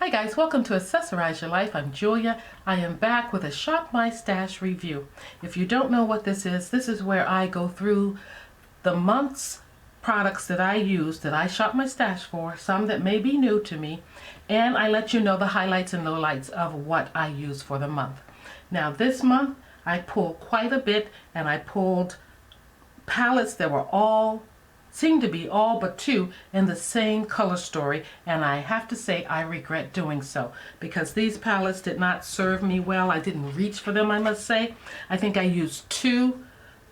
Hi guys, welcome to Accessorize Your Life. I'm Julia. I am back with a Shop My Stash review. If you don't know what this is where I go through the month's products that I use, that I shop my stash for, some that may be new to me, and I let you know the highlights and lowlights of what I use for the month. Now this month I pulled quite a bit, and I pulled palettes that were seemed to be all but two in the same color story, and I have to say I regret doing so because these palettes did not serve me well. I didn't reach for them, I must say. I think I used two.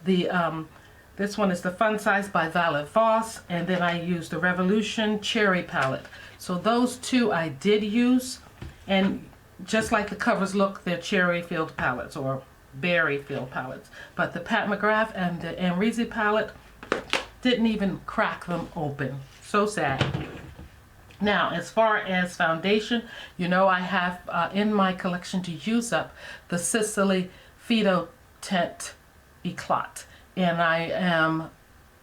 This one is the Fun Size by Violet Voss, and then I used the Revolution Cherry palette. So those two I did use, and just like the covers look, they're cherry filled palettes or berry filled palettes. But the Pat McGrath and the Amrezy palette didn't even crack them open. So sad. Now, as far as foundation, you know I have in my collection to use up the Sisley Phyto Teint Eclat, and I am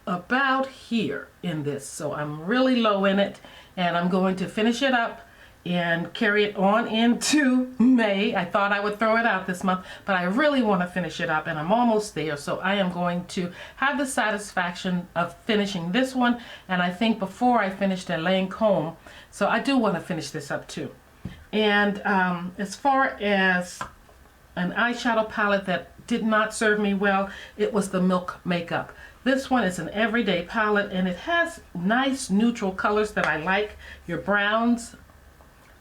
about here in this, so I'm really low in it, and I'm going to finish it up and carry it on into May. I thought I would throw it out this month, but I really want to finish it up, and I'm almost there. So I am going to have the satisfaction of finishing this one, and I think before I finish the Lancome, so I do want to finish this up too. And as far as an eyeshadow palette that did not serve me well, it was the Milk Makeup. This one is an everyday palette, and it has nice neutral colors that I like, your browns,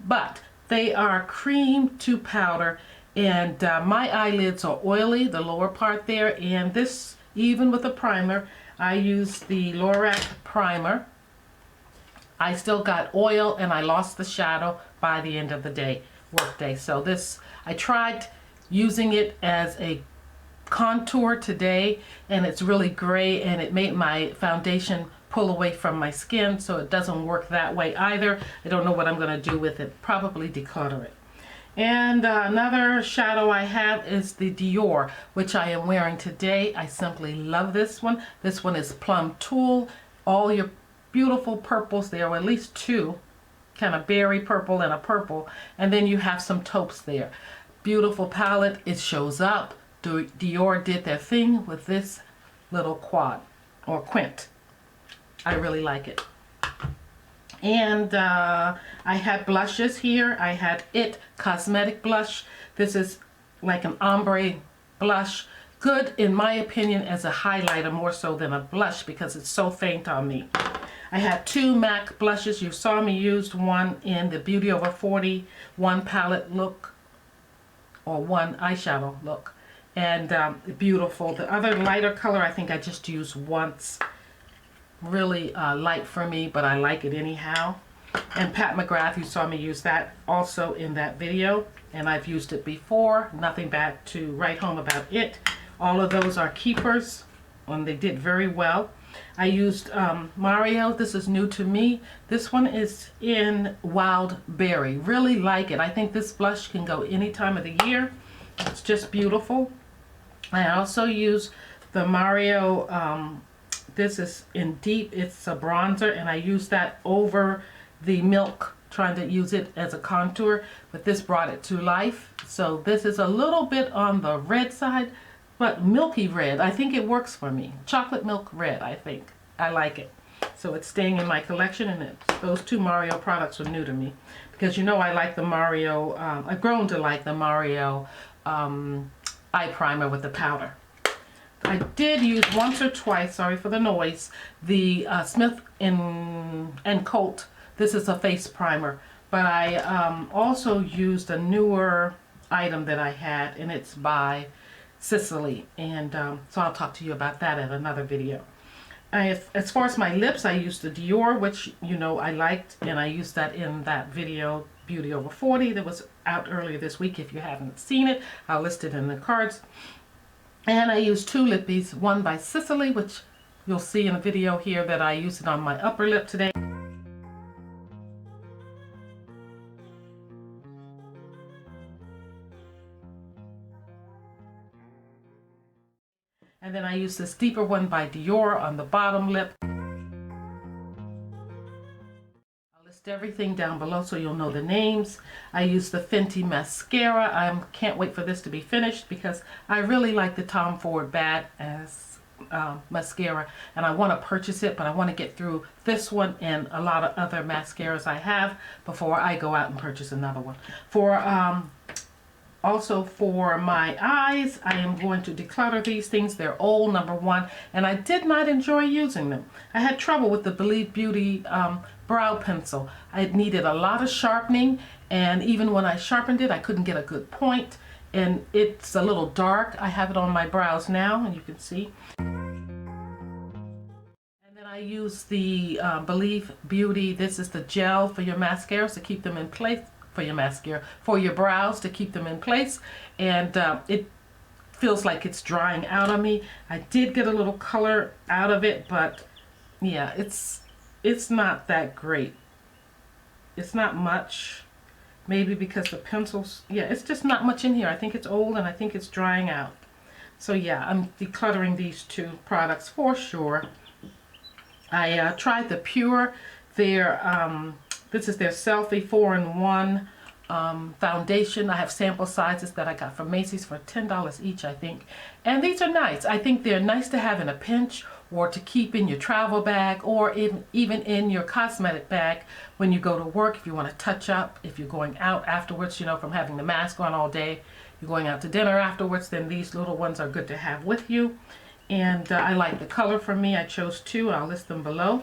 but they are cream to powder, and my eyelids are oily, the lower part there, and this, even with a primer, I used the Lora primer. I still got oil, and I lost the shadow by the end of the day, work day. So this, I tried using it as a contour today, and it's really gray, and it made my foundation pull away from my skin, so it doesn't work that way either. I don't know what I'm going to do with it. Probably declutter it. And another shadow I have is the Dior, which I am wearing today. I simply love this one. This one is Plum Tulle. All your beautiful purples. There are at least two, kind of berry purple and a purple, and then you have some taupes there. Beautiful palette. It shows up. Dior did their thing with this little quad or quint. I really like it. And I had blushes here. I had It Cosmetic Blush. This is like an ombre blush. Good, in my opinion, as a highlighter more so than a blush because it's so faint on me. I had two MAC blushes. You saw me use one in the Beauty Over 40, one palette look, or one eyeshadow look. And beautiful. The other lighter color I think I just used once. Really light for me, but I like it anyhow. And Pat McGrath, you saw me use that also in that video, and I've used it before. Nothing bad to write home about it. All of those are keepers, and they did very well. I used Mario. This is new to me. This one is in Wildberry. Really like it. I think this blush can go any time of the year. It's just beautiful. I also use the Mario, this is in Deep. It's a bronzer, and I use that over the Milk, trying to use it as a contour, but this brought it to life. So this is a little bit on the red side, but milky red. I think it works for me. Chocolate milk red, I think. I like it. So it's staying in my collection, and those two Mario products were new to me because you know I like the Mario, I've grown to like the Mario eye primer with the powder. I did use once or twice, sorry for the noise, the Smith & Colt. This is a face primer, but I also used a newer item that I had, and it's by Sisley, and so I'll talk to you about that in another video. As far as my lips, I used the Dior, which you know I liked, and I used that in that video, Beauty Over 40, that was out earlier this week. If you haven't seen it, I'll list it in the cards. And I used two lippies, one by Sisley, which you'll see in a video here that I used it on my upper lip today. And then I used this deeper one by Dior on the bottom lip. list everything down below so you'll know the names. I use the Fenty mascara. I can't wait for this to be finished because I really like the Tom Ford Bad Ass mascara, and I want to purchase it, but I want to get through this one and a lot of other mascaras I have before I go out and purchase another one. Also for my eyes, I am going to declutter these things. They're old, number one, and I did not enjoy using them. I had trouble with the Believe Beauty brow pencil. I needed a lot of sharpening, and even when I sharpened it, I couldn't get a good point, and it's a little dark. I have it on my brows now, and you can see. And then I use the Believe Beauty, this is the gel for your mascaras to keep them in place. For your mascara, for your brows to keep them in place, and it feels like it's drying out on me. I did get a little color out of it, but yeah, it's not that great. It's not much, maybe because the pencils, yeah, it's just not much in here. I think it's old and I think it's drying out. So yeah, I'm decluttering these two products for sure. I tried the Pure, this is their Selfie 4-in-1 foundation. I have sample sizes that I got from Macy's for $10 each, I think. And these are nice. I think they're nice to have in a pinch or to keep in your travel bag or even in your cosmetic bag when you go to work, if you want to touch up, if you're going out afterwards, you know, from having the mask on all day, you're going out to dinner afterwards, then these little ones are good to have with you. And I like the color for me. I chose two. I'll list them below.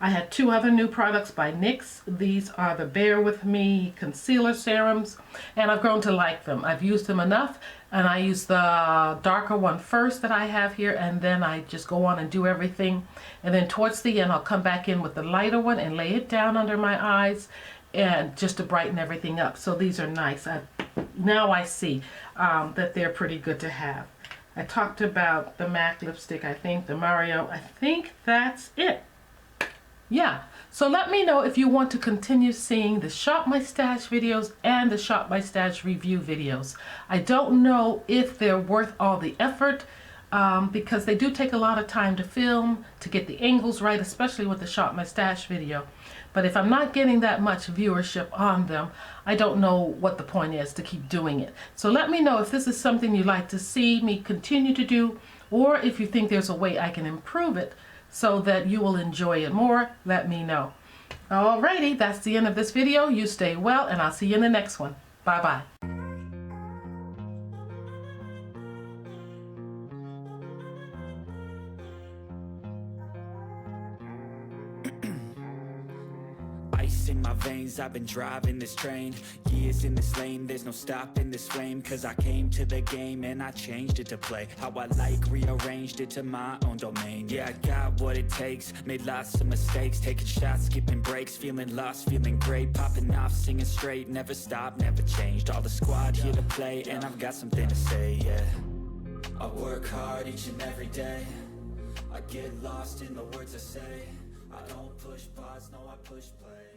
I had two other new products by NYX. These are the Bear With Me concealer serums, and I've grown to like them. I've used them enough, and I use the darker one first that I have here, and then I just go on and do everything. And then towards the end, I'll come back in with the lighter one and lay it down under my eyes, and just to brighten everything up. So these are nice. Now I see that they're pretty good to have. I talked about the MAC lipstick, I think, the Mario. I think that's it. Yeah, so let me know if you want to continue seeing the Shop My Stash videos and the Shop My Stash review videos. I don't know if they're worth all the effort because they do take a lot of time to film, to get the angles right, especially with the Shop My Stash video. But if I'm not getting that much viewership on them, I don't know what the point is to keep doing it. So let me know if this is something you'd like to see me continue to do, or if you think there's a way I can improve it so that you will enjoy it more. Let me know. Alrighty, that's the end of this video. You stay well, and I'll see you in the next one. Bye-bye. Ice in my veins, I've been driving this train. Years in this lane, there's no stopping this flame. Cause I came to the game and I changed it to play how I like, rearranged it to my own domain. Yeah, I got what it takes, made lots of mistakes, taking shots, skipping breaks, feeling lost, feeling great, popping off, singing straight, never stopped, never changed. All the squad here to play, and I've got something to say, yeah. I work hard each and every day, I get lost in the words I say. I don't push pause, no I push play.